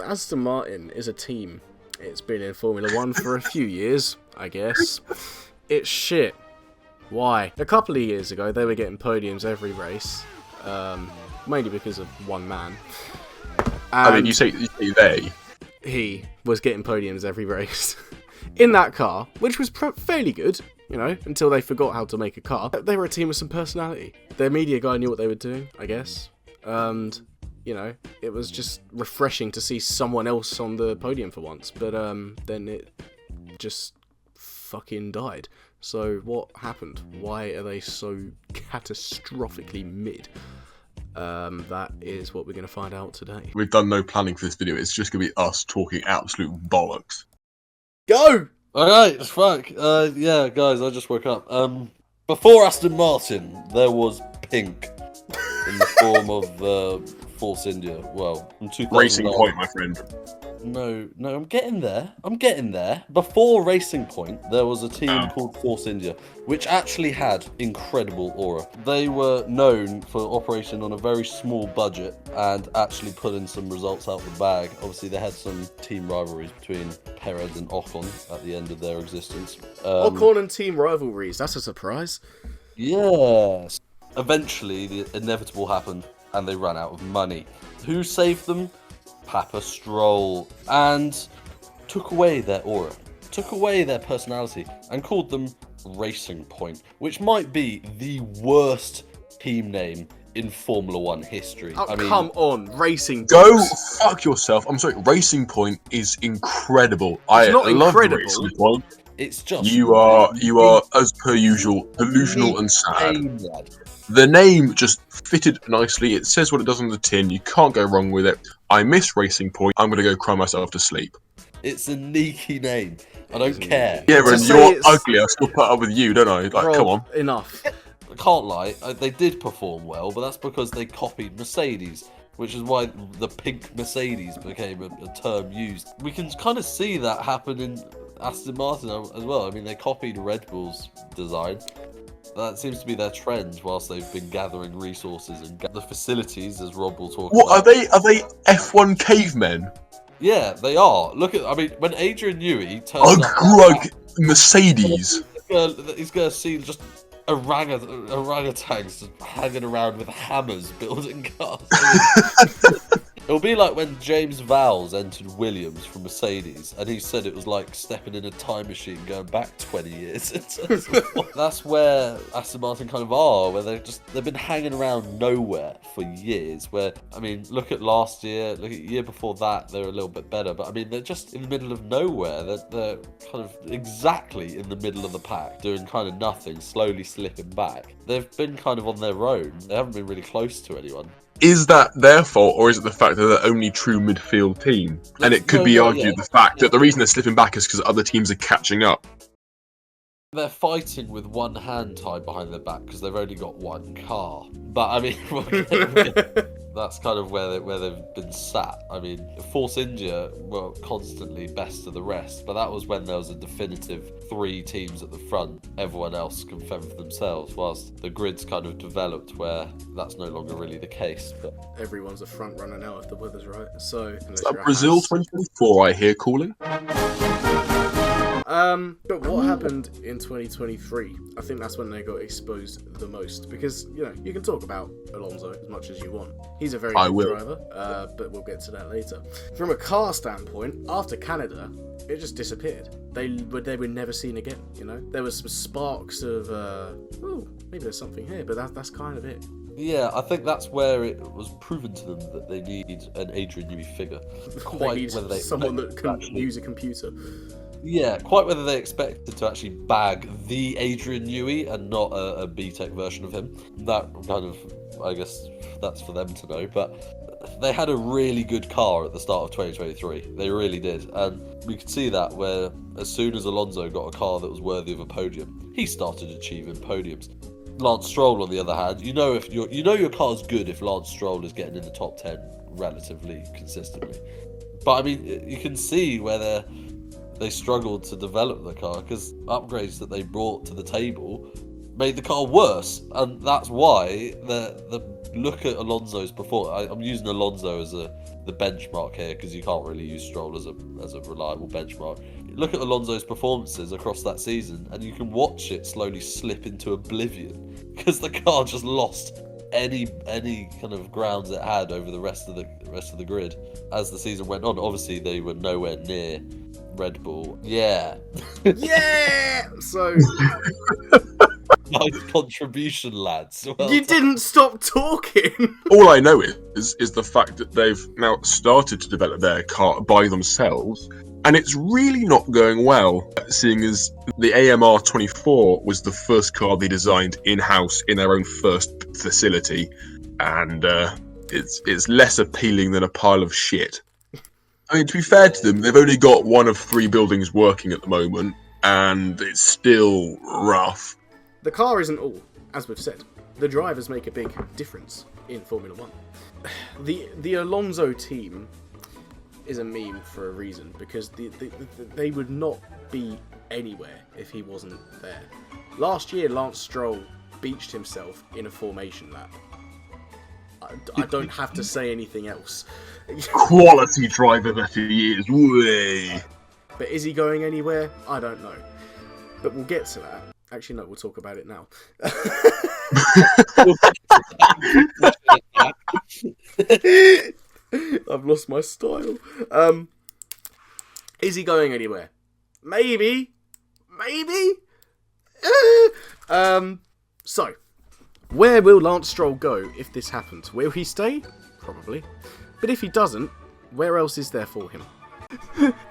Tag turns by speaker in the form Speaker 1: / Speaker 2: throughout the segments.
Speaker 1: Aston Martin is a team. It's been in Formula 1 for a few years, I guess. It's shit. Why? A couple of years ago, they were getting podiums every race, mainly because of one man. And
Speaker 2: I mean, you say they.
Speaker 1: He was getting podiums every race in that car, which was fairly good, you know, until they forgot how to make a car. They were a team with some personality. Their media guy knew what they were doing, I guess. And, you know, it was just refreshing to see someone else on the podium for once. But then it just fucking died. So what happened? Why are they so catastrophically mid? That is what we're going to find out today.
Speaker 2: We've done no planning for this video. It's just going to be us talking absolute bollocks.
Speaker 1: Go!
Speaker 3: Alright, fuck. Yeah, guys, I just woke up. Before Aston Martin, there was Pink in the form of Force India. Well, in 2009.
Speaker 2: Racing Point, my friend.
Speaker 3: No, I'm getting there. Before Racing Point, there was a team called Force India, which actually had incredible aura. They were known for operating on a very small budget and actually putting some results out the bag. Obviously, they had some team rivalries between Perez and Ocon at the end of their existence.
Speaker 1: Ocon and team rivalries, that's a surprise.
Speaker 3: Yes. Eventually, the inevitable happened, and they ran out of money. Who saved them? Papa Stroll, and took away their aura, took away their personality, and called them Racing Point, which might be the worst team name in Formula 1 history.
Speaker 1: Oh,
Speaker 3: I mean,
Speaker 1: come on, Racing
Speaker 2: Go
Speaker 1: Point.
Speaker 2: fuck yourself. I'm sorry, Racing Point is incredible.
Speaker 1: It's not
Speaker 2: love
Speaker 1: incredible.
Speaker 2: Racing Point.
Speaker 3: it's just
Speaker 2: You are, as per usual, delusional and sad.
Speaker 3: lad.
Speaker 2: The name just fitted nicely. It says what it does on the tin. You can't go wrong with it. I miss Racing Point. I'm going to go cry myself to sleep.
Speaker 3: It's a sneaky name. I don't care.
Speaker 2: Yeah,
Speaker 1: To
Speaker 2: and
Speaker 1: say
Speaker 2: you're
Speaker 1: it's-
Speaker 2: ugly. I still put up with you, don't I? Like,
Speaker 1: Rob,
Speaker 2: come on.
Speaker 1: Enough.
Speaker 3: I can't lie, they did perform well, but that's because they copied Mercedes, which is why the pink Mercedes became a term used. We can kind of see that happen in Aston Martin as well. I mean, they copied Red Bull's design. That seems to be their trend whilst they've been gathering resources and the facilities, as Rob will talk
Speaker 2: What
Speaker 3: about.
Speaker 2: are they F1 cavemen?
Speaker 3: Yeah, they are. Look at, I mean, when Adrian Newey turns up,
Speaker 2: Ugh, Mercedes.
Speaker 3: he's going to see just orangutans just hanging around with hammers building cars. It'll be like when James Vowles entered Williams from Mercedes, and he said it was like stepping in a time machine going back 20 years. That's where Aston Martin kind of are, where they've been hanging around nowhere for years. Where, I mean, look at last year, look at the year before that, they're a little bit better, but I mean, they're just in the middle of nowhere. They're kind of exactly in the middle of the pack, doing kind of nothing, slowly slipping back. They've been kind of on their own. They haven't been really close to anyone.
Speaker 2: Is that their fault, or is it the fact that they're the only true midfield team? And it could be argued the fact that the reason they're slipping back is because other teams are catching up.
Speaker 3: They're fighting with one hand tied behind their back because they've only got one car. But I mean, that's kind of where they've been sat. I mean, Force India were constantly best of the rest, but that was when there was a definitive 3 teams at the front. Everyone else can fend for themselves, whilst the grid's kind of developed where that's no longer really the case. But
Speaker 1: Everyone's a front runner now if the weather's right. So,
Speaker 2: Is that Brazil 2024 I hear calling?
Speaker 1: But what happened in 2023? I think that's when they got exposed the most, because, you know, you can talk about Alonso as much as you want. He's a very good driver, but we'll get to that later. From a car standpoint, after Canada, it just disappeared. They were never seen again, you know? There was some sparks of, maybe there's something here, but that's kind of it.
Speaker 3: yeah, I think that's where it was proven to them that they need an Adrian Newey figure.
Speaker 1: They need someone that can use a computer.
Speaker 3: Yeah, quite whether they expected to actually bag the Adrian Newey and not a B-Tech version of him. That kind of, I guess, that's for them to know. But they had a really good car at the start of 2023. They really did. And we could see that where as soon as Alonso got a car that was worthy of a podium, he started achieving podiums. Lance Stroll, on the other hand, you know your car's good if Lance Stroll is getting in the top 10 relatively consistently. But I mean, you can see where they struggled to develop the car because upgrades that they brought to the table made the car worse, and that's why the look at Alonso's performance. I'm using Alonso as the benchmark here because you can't really use Stroll as a reliable benchmark. Look at Alonso's performances across that season, and you can watch it slowly slip into oblivion because the car just lost any kind of grounds it had over the rest of the grid as the season went on. Obviously, they were nowhere near Red Bull. Yeah.
Speaker 1: Yeah. So
Speaker 3: nice contribution, lads. Well
Speaker 1: you
Speaker 3: done.
Speaker 1: didn't stop talking.
Speaker 2: All I know is the fact that they've now started to develop their car by themselves, and it's really not going well, seeing as the AMR 24 was the first car they designed in-house in their own first facility, and it's less appealing than a pile of shit. I mean, to be fair to them, they've only got one of 3 buildings working at the moment, and it's still rough.
Speaker 1: The car isn't all, as we've said. The drivers make a big difference in Formula 1. The Alonso team is a meme for a reason, because they would not be anywhere if he wasn't there. Last year, Lance Stroll beached himself in a formation lap. I don't have to say anything else.
Speaker 2: Quality driver that he is, way.
Speaker 1: But is he going anywhere? I don't know. But we'll get to that. Actually, no, we'll talk about it now. I've lost my style. Is he going anywhere? Maybe. So, where will Lance Stroll go if this happens? Will he stay? Probably. But if he doesn't, where else is there for him?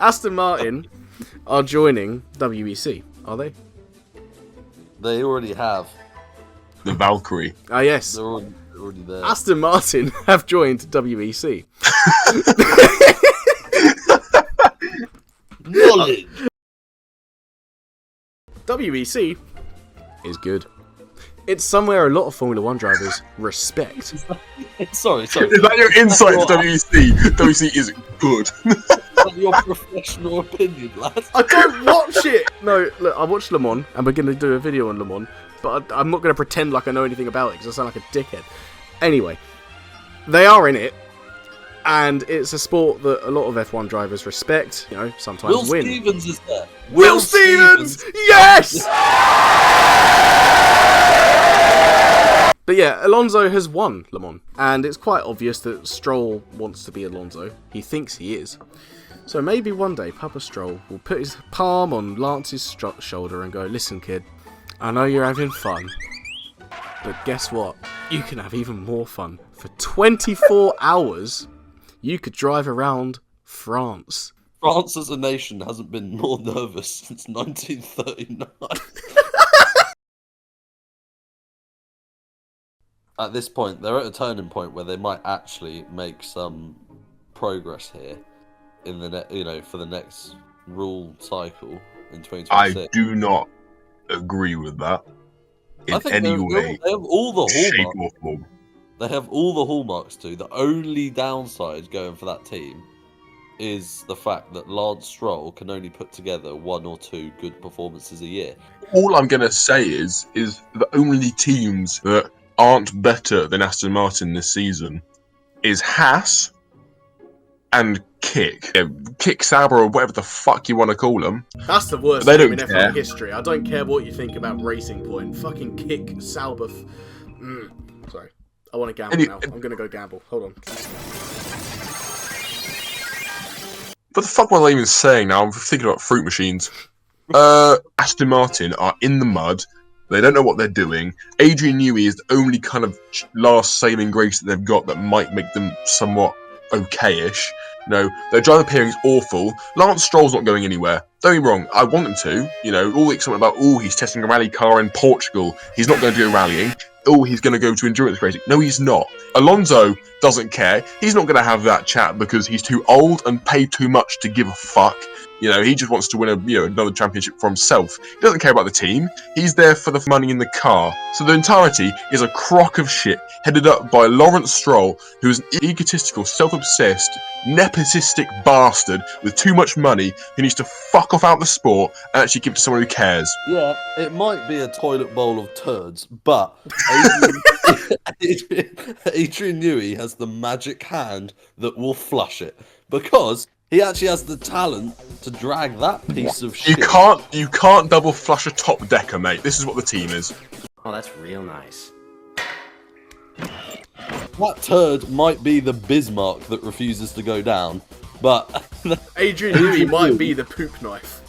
Speaker 1: Aston Martin are joining WEC, are they?
Speaker 3: They already have.
Speaker 2: The Valkyrie.
Speaker 1: Ah, yes.
Speaker 3: They're already there.
Speaker 1: Aston Martin have joined WEC.
Speaker 3: Knowledge.
Speaker 1: WEC is good. It's somewhere a lot of Formula 1 drivers respect.
Speaker 3: Sorry.
Speaker 2: Is that your insight to WEC? WEC is good.
Speaker 3: That's your professional opinion, lad.
Speaker 1: I don't watch it! No, look, I watch Le Mans, and we're going to do a video on Le Mans, but I'm not going to pretend like I know anything about it, because I sound like a dickhead. Anyway, they are in it, and it's a sport that a lot of F1 drivers respect, you know, sometimes
Speaker 3: Will
Speaker 1: win.
Speaker 3: Stevens is there.
Speaker 1: Will Stevens! Yes! But yeah, Alonso has won Le Mans, and it's quite obvious that Stroll wants to be Alonso. He thinks he is. So maybe one day Papa Stroll will put his palm on Lance's shoulder and go, listen kid, I know you're having fun, but guess what? You can have even more fun. For 24 hours, you could drive around France.
Speaker 3: France as a nation hasn't been more nervous since 1939. At this point, they're at a turning point where they might actually make some progress here in the for the next rule cycle in 2026.
Speaker 2: I do not agree with that in any way.
Speaker 3: They have all the
Speaker 2: shape
Speaker 3: hallmarks.
Speaker 2: or form.
Speaker 3: They have all the hallmarks too. The only downside going for that team is the fact that Lance Stroll can only put together 1 or 2 good performances a year.
Speaker 2: All I'm going to say is the only teams that aren't better than Aston Martin this season is Haas and Kick Sauber, or whatever the fuck you want to call them.
Speaker 1: That's the worst
Speaker 2: They
Speaker 1: game in
Speaker 2: don't
Speaker 1: F1
Speaker 2: care.
Speaker 1: history. I don't care what you think about Racing Point. Fucking Kick Sauber. Sorry. I want to gamble now. I'm going to go gamble. Hold on.
Speaker 2: What the fuck was I even saying now? I'm thinking about fruit machines. Aston Martin are in the mud. They don't know what they're doing. Adrian Newey is the only kind of last saving grace that they've got that might make them somewhat okayish. No, their driver pairing is awful. Lance Stroll's not going anywhere. Don't get me wrong, I want him to. You know, all the excitement about, he's testing a rally car in Portugal. He's not going to do rallying. He's going to go to endurance racing. No, he's not. Alonso doesn't care. He's not going to have that chat because he's too old and paid too much to give a fuck. You know, he just wants to win another championship for himself. He doesn't care about the team. He's there for the money in the car. So the entirety is a crock of shit headed up by Lawrence Stroll, who is an egotistical, self-obsessed, nepotistic bastard with too much money who needs to fuck off out the sport and actually give it to someone who cares.
Speaker 3: Yeah, it might be a toilet bowl of turds, but Adrian Newey has the magic hand that will flush it because he actually has the talent to drag that piece of shit.
Speaker 2: You can't double flush a top decker, mate. This is what the team is.
Speaker 4: Oh, that's real nice.
Speaker 3: That turd might be the Bismarck that refuses to go down, but
Speaker 1: Adrian Newey might be the poop knife.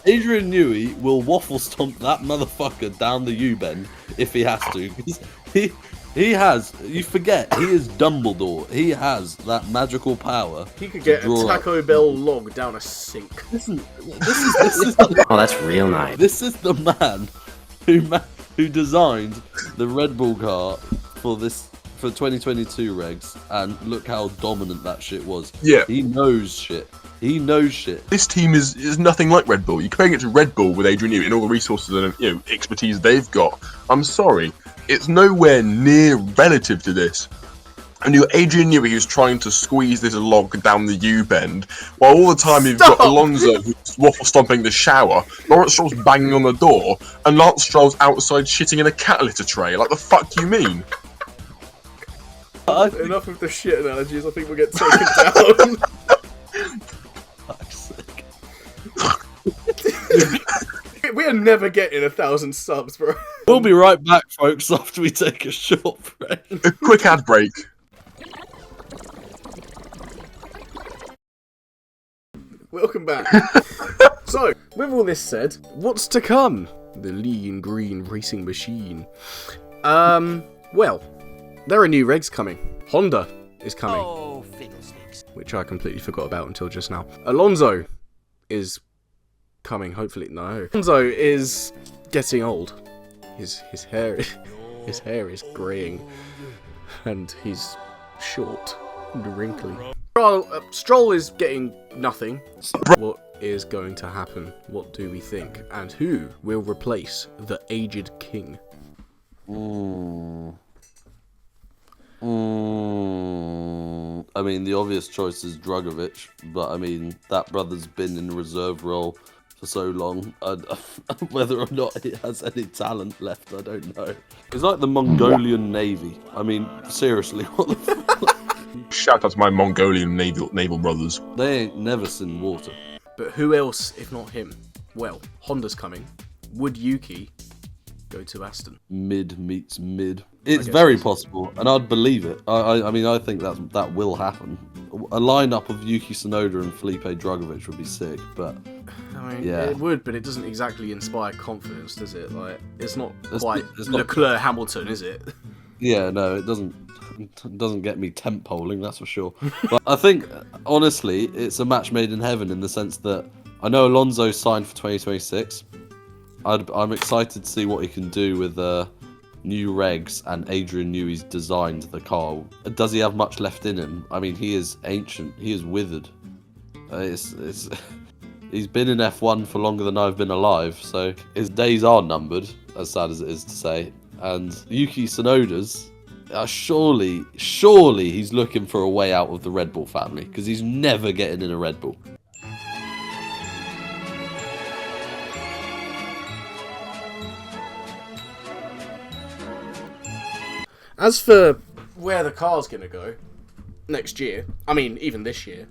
Speaker 3: Adrian Newey will waffle stomp that motherfucker down the U-bend if he has to. He has, you forget, he is Dumbledore. He has that magical power.
Speaker 1: He could get a Taco Bell log down a sink.
Speaker 3: Listen,
Speaker 4: Oh, that's real nice.
Speaker 3: this is the man who designed the Red Bull car for 2022 regs, and look how dominant that shit was.
Speaker 2: Yeah.
Speaker 3: He knows shit. He knows shit.
Speaker 2: This team is nothing like Red Bull. You're comparing it to Red Bull with Adrian Newey and all the resources and expertise they've got. I'm sorry, it's nowhere near relative to this. And you got Adrian Newey who's trying to squeeze this log down the U-bend, while all the time you've got Alonso who's waffle stomping the shower, Lawrence Stroll's banging on the door, and Lance Stroll's outside shitting in a cat litter tray. Like, the fuck you mean?
Speaker 1: Enough of the shit analogies, I think we'll get taken down.
Speaker 3: Fuck's sake.
Speaker 1: We are never getting 1,000 subs, bro.
Speaker 3: We'll be right back, folks, after we take a short break.
Speaker 2: A quick ad break.
Speaker 1: Welcome back. So, with all this said, what's to come? The lean green racing machine. Well, there are new regs coming. Honda is coming.
Speaker 4: Oh, fiddlesticks.
Speaker 1: Which I completely forgot about until just now. Alonso is coming, hopefully. No. Alonso is getting old. His hair is greying. And he's short and wrinkly. Stroll is getting nothing. What is going to happen? What do we think? And who will replace the aged king?
Speaker 3: I mean, the obvious choice is Drugovich, but I mean, that brother's been in a reserve role for so long. Whether or not he has any talent left, I don't know. It's like the Mongolian Navy. I mean, seriously, what the fuck?
Speaker 2: Shout out to my Mongolian naval brothers.
Speaker 3: They ain't never seen water.
Speaker 1: But who else if not him? Well, Honda's coming. Would Yuki go to Aston?
Speaker 3: Mid meets mid. It's very possible, and I'd believe it. I mean, I think that will happen. A lineup of Yuki Tsunoda and Felipe Drugovich would be sick, but
Speaker 1: I mean,
Speaker 3: yeah,
Speaker 1: it would, but it doesn't exactly inspire confidence, does it? Like, it's not
Speaker 3: It's
Speaker 1: quite
Speaker 3: not-
Speaker 1: Leclerc Hamilton, is it?
Speaker 3: yeah, no, it doesn't get me temp polling, that's for sure. But I think, honestly, it's a match made in heaven in the sense that I know Alonso signed for 2026. I'm excited to see what he can do with new regs, and Adrian Newey's designed the car. Does he have much left in him? I mean, he is ancient. He is withered. He's been in F1 for longer than I've been alive, so his days are numbered, as sad as it is to say. And Yuki Tsunoda's, surely he's looking for a way out of the Red Bull family, because he's never getting in a Red Bull.
Speaker 1: As for where the car's going to go next year, I mean, even this year,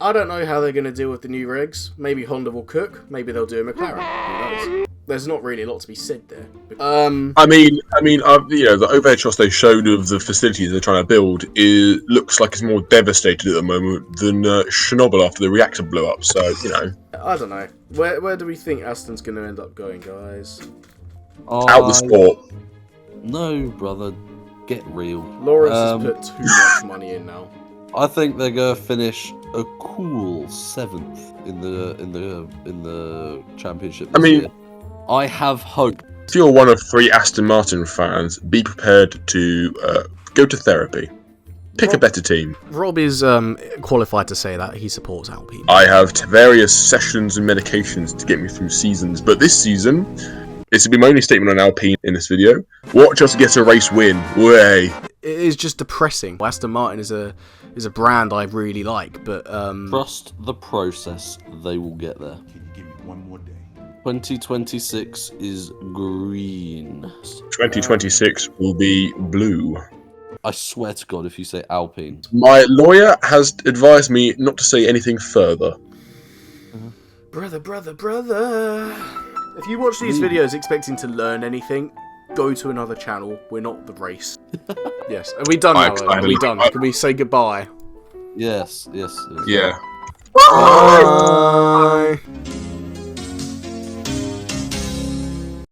Speaker 1: I don't know how they're going to deal with the new regs. Maybe Honda will cook. Maybe they'll do a McLaren. Who knows? There's not really a lot to be said there.
Speaker 2: I mean, the overhead shots they showed of the facilities they're trying to build looks like it's more devastated at the moment than Chernobyl after the reactor blew up. So
Speaker 1: I don't know. Where do we think Aston's going to end up going, guys?
Speaker 2: out the sport.
Speaker 3: No, brother, get real.
Speaker 1: Lawrence has put too much money in now.
Speaker 3: I think they're gonna finish a cool 7th in the championship.
Speaker 2: I mean,
Speaker 3: year. I have hope.
Speaker 2: If you're one of 3 Aston Martin fans, be prepared to go to therapy. Pick a better team.
Speaker 1: Rob is qualified to say that. He supports Alpine.
Speaker 2: I have various sessions and medications to get me through seasons, but this season, this will be my only statement on Alpine in this video. Watch us get a race win. Way.
Speaker 1: It is just depressing. Aston Martin is a brand I really like, but
Speaker 3: Trust the process; they will get there.
Speaker 5: Can you give me one more day?
Speaker 3: 2026 is green.
Speaker 2: 2026 will be blue.
Speaker 3: I swear to God, if you say Alpine.
Speaker 2: My lawyer has advised me not to say anything further.
Speaker 1: Brother. If you watch these videos expecting to learn anything, go to another channel. We're not the race. Yes. Are we done now? Are we done? Can we say goodbye?
Speaker 3: Yes.
Speaker 2: Yeah.
Speaker 1: Bye.